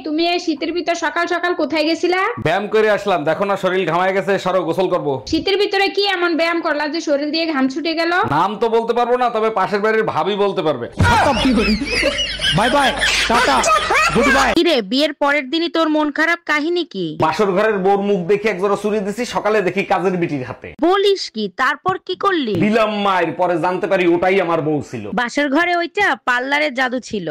তুমি এই শীতের ভিতর সকাল সকাল কোথায় গেছিলা? ব্যায়াম করে আসলাম, দেখো না শরীর ঘামায় গেছে, সরো গোসল করব। শীতের ভিতরে কি এমন ব্যায়াম করলা যে শরীর দিয়ে ঘাম ছুটে গেল? নাম তো বলতে পারবো না, তবে পাশের বাড়ির ভাবি বলতে পারবে। Bye bye, tata, good bye. কিরে, বিয়ের পরের দিনই তোর মন খারাপ, কাহিনী কি? বাসর ঘরের বোর মুখ দেখে একজোড়া চুরি দিছি, সকালে দেখি কাজের বিটির হাতে। বলিস কি? তারপর কি করলি? দিলাম মায়ের, পরে জানতে পারি ওটাই আমার বউ ছিল। বাসর ঘরে ওইটা পার্লারের জাদু ছিল।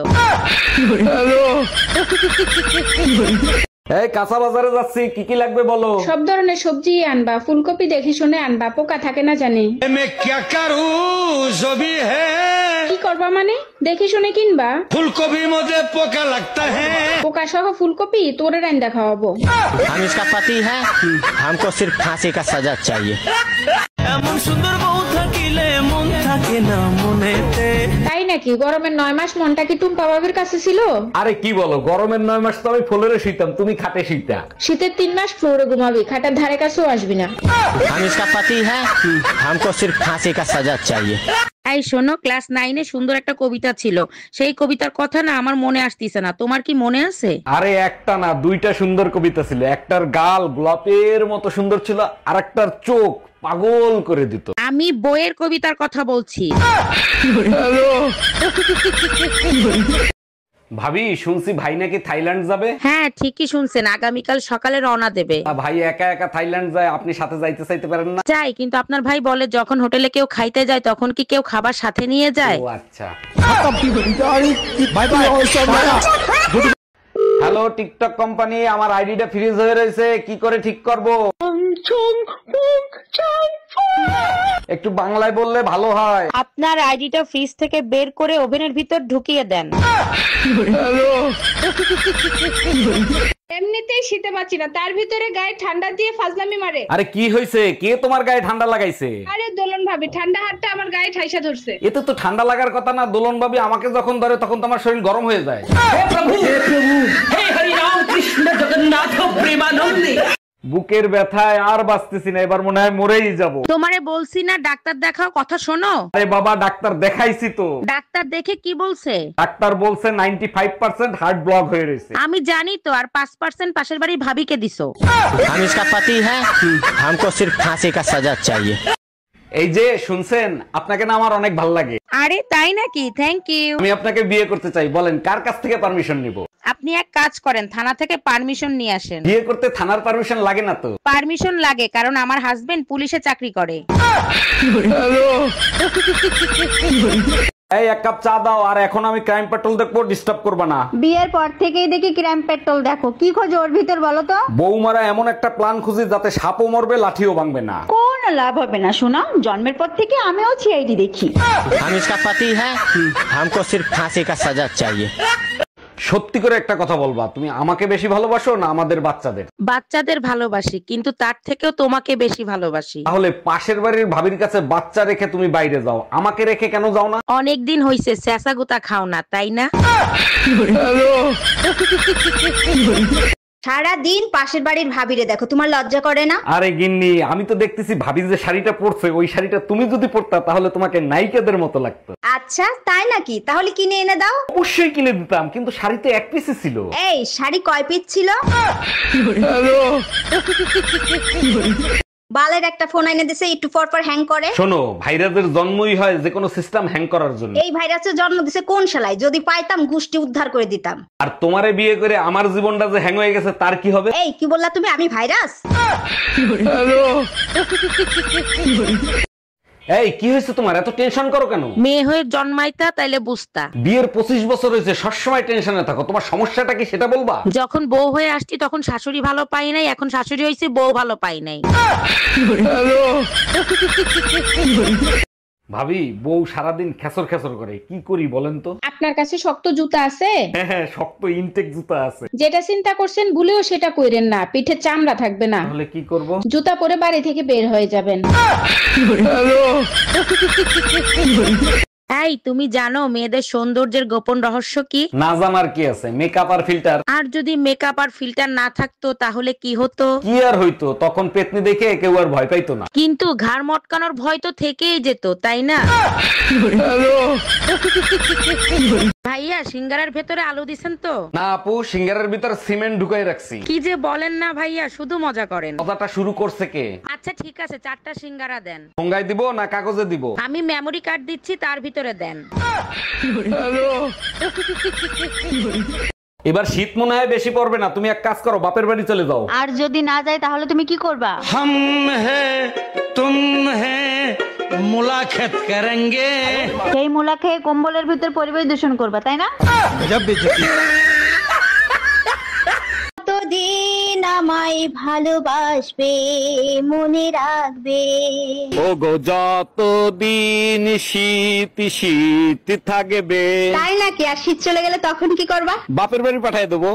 এই কাঁচা বাজারে যাচ্ছি, কি কি লাগবে বলো? সব ধরনের সবজি আনবা, ফুলকপি দেখে শুনে আনবা, পোকা থাকে না জানি। কি করবা মানে? দেখে শুনে কিনবা। ফুলকপির মধ্যে পোকা লাগতা হ্যাঁ। পোকা সহ ফুলকপি তোরে রান্না খাওয়াবো। हम इसका पति है, हमको सिर्फ फांसी का सजा चाहिए। এমন সুন্দর বউ থাকিলে মন থাকে না মনেতে। তাই নাকি? গরমের 9 মাস মনটা কি টুম্পা বাবির কাছে ছিল? আরে কি বলো, গরমের 9 মাস তো আমি ফ্লোরে শুইতাম, তুমি খাটে শুইতা। শীতের 3 মাস ফ্লোরে ঘুমাবি, খাটার ধারে কাছেও আসবি না। हम इसका पति है, हमको सिर्फ फांसी का सजा चाहिए। এই শোনো, ক্লাস 9-এ সুন্দর একটা কবিতা ছিল, সেই কবিতার কথা না আমার মনে আসতিছে না, তোমার কি মনে আছে? আরে একটা না, দুইটা সুন্দর কবিতা ছিল। একটার গাল গোলাপের মতো সুন্দর ছিল, আর একটার চোখ পাগল করে দিত। আমি বইয়ের কবিতার কথা বলছি। ভাবি, শুনছি ভাই নাকি থাইল্যান্ড যাবে। হ্যাঁ, ঠিকই শুনছেন, আগামীকাল সকালে রওনা দেবে। ভাই একা একা থাইল্যান্ড যায়, আপনি সাথে যাইতে চাইতে পারেন না? যাই, কিন্তু আপনার ভাই বলে যখন হোটেলে কেউ খাইতে যায় তখন কি কেউ খাবার সাথে নিয়ে যায়? ও আচ্ছা। Bye bye, hello TikTok company, আমার আইডিটা ফ্রিজ হয়ে রয়েছে, কি করে ঠিক করব? একটু বাংলায় বললে ভালো হয়। আপনার আইডিটা ফ্রিজ থেকে বের করে ওভেনের ভিতর ঢুকিয়ে দেন। এমনিতেই শীতে পাচ্ছি না, তার ভিতরে গায়ে ঠান্ডা দিয়ে ফাজলামি মারে। আরে কি হয়েছে? কে তোমার গায়ে ঠান্ডা লাগাইছে? আরে দোলন ভাবি, ঠান্ডা হাতটা আমার গায়ে ঠাইসা ধরছে। এতে তো ঠান্ডা লাগার কথা না। দোলন ভাবি আমাকে যখন ধরে তখন তো আমার শরীর গরম হয়ে যায়। বুকের ব্যথায় আর বাঁচতেছি না, এবার মনে হয় মরেই যাব। তোমারে বলছি না ডাক্তার দেখাও, কথা শোনো। আরে বাবা, ডাক্তার দেখাইছি তো। ডাক্তার দেখে কি বলছে? ডাক্তার বলছে 95% হার্ট ব্লক হয়ে রয়েছে। আমি জানি তো, আর 5% পাশের বাড়ির ভাবিকে দিছো। हम इसका पति है, हमको सिर्फ फांसी का सजा चाहिए। এই যে শুনছেন, আপনাকে না আমার অনেক ভালো লাগে। আরে তাই নাকি? Thank you. আমি আপনাকে বিয়ে করতে চাই, বলেন কার কাছ থেকে পারমিশন নিব? আপনি এক কাজ করেন, থানা থেকে পারমিশন নিয়ে আসেন। বিয়ে করতে থানার পারমিশন লাগে না তো? পারমিশন লাগে, কারণ আমার হাজবেন্ড পুলিশে চাকরি করে। এই এক কাপ চা দাও, আর এখন আমি ক্রাইম পেট্রোল দেখবো, ডিস্টার্ব করবা না। বিয়ের পর থেকেই দেখি ক্রাইম পেট্রোল দেখো, কি খোঁজ ওর ভিতর বলো তো? বৌমারা এমন একটা প্ল্যান খুঁজি যাতে সাপও মরবে লাঠিও ভাঙবে না। কোন লাভ হবে না শোনা, জন্মের পর থেকে আমিও সিআইডি দেখি। हम इसका पति है, हमको सिर्फ फांसी का सजा चाहिए। সত্যি করে একটা কথা বলবা, তুমি আমাকে বেশি ভালোবাসো না আমাদের বাচ্চাদের? বাচ্চাদের ভালোবাসি, কিন্তু তার থেকেও তোমাকে বেশি ভালোবাসি। তাহলে পাশের বাড়ির ভাবির কাছে বাচ্চা রেখে তুমি বাইরে যাও, আমাকে রেখে কেন যাও না? অনেকদিন হইছে চেঁচা গুতা খাও না, তাই না? সারা দিন পাশের বাড়ির ভাবিরে দেখো, তোমার লজ্জা করে না? আরে গিন্নি, আমি তো দেখতেছি ভাবি যে শাড়িটা পরছে, ওই শাড়িটা তুমি যদি পরতা তাহলে তোমাকে নায়িকাদের মতো লাগতো। আচ্ছা তাই নাকি? তাহলে কিনে এনে দাও। অবশ্যই কিনে দিতাম, কিন্তু শাড়িতে এক পিসই ছিল। এই শাড়ি কয় পিস ছিল? বালের একটা ফোন এনে দিছে, একটু পর পর হ্যাং করে। শোনো, ভাইরাসের জন্মই হয় যে কোনো সিস্টেম হ্যাং করার জন্য। এই ভাইরাসের জন্ম দিছে কোন শালায়? যদি পাইতাম গুষ্টি উদ্ধার করে দিতাম। আর তোমারে বিয়ে করে আমার জীবনটা যে হ্যাং হয়ে গেছে তার কি হবে? এই কি বললা তুমি? আমি ভাইরাস? এই কি হয়েছে তোমার? এত টেনশন করো কেন? মেয়ে হয়ে জন্মাইতা তাইলে বুঝতা। বিয়ের 25 বছর হয়েছে, সবসময় টেনশনে থাকো, তোমার সমস্যাটা কি সেটা বলবা? যখন বউ হয়ে আসছি তখন শাশুড়ি ভালো পাই নাই, এখন শাশুড়ি হয়েছে বউ ভালো পাই নাই। ভাবি, বউ সারাদিন খেসর খেসর করে, কি করি বলেন তো? আপনার কাছে শক্ত জুতা আছে? হ্যাঁ, শক্ত ইনটেক জুতা আছে। যেটা চিন্তা করছেন ভুলেও সেটা কইরেন না, পিঠে চামড়া থাকবে না। তাহলে কি করব? জুতা পরে বাড়ি থেকে বের হয়ে যাবেন। এই তুমি জানো মেয়েদের সৌন্দর্যের গোপন রহস্য কি? না জানার কি আছে, মেকআপ আর ফিল্টার। আর যদি মেকআপ আর ফিল্টার না থাকতো তাহলে কি হতো? কি আর হইতো, তখন পেতনি দেখে কেউ আর ভয় পাইতো না। কিন্তু ঘাড় মটকানোর ভয় তো থেকেই যেত, তাই না? ভাইয়া সিঙ্গারার ভেতরে আলু দিছেন তো? না আপু, সিঙ্গারের ভিতর সিমেন্ট ঢুকাই রাখছি। কি যে বলেন না ভাইয়া, শুধু মজা করেন। কথাটা শুরু করছে কে? আচ্ছা ঠিক আছে, 4টা সিঙ্গারা দেন। ঠোঙ্গায় দিব না কাগজে দিব? আমি মেমরি কার্ড দিচ্ছি, তার ভিতরে দেন। এবার শীত মনে হয় বেশি পড়বে না, তুমি এক কাজ করো, বাপের বাড়ি চলে যাও। আর যদি না যায় তাহলে তুমি কি করবা? हम है तुम है मुलाकात करेंगे। সেই মুলা খেয়ে কম্বলের ভিতর পরিবেশ দূষণ করবা, তাই না? गजब बेइज्जती। কতদিন আমায় ভালোবাসবে, মনে রাখবে। ও গো যতদিন শীত শীত থাকবে। তাই নাকি? আর শীত চলে গেলে তখন কি করবা? বাপের বাড়ি পাঠায় দেবো।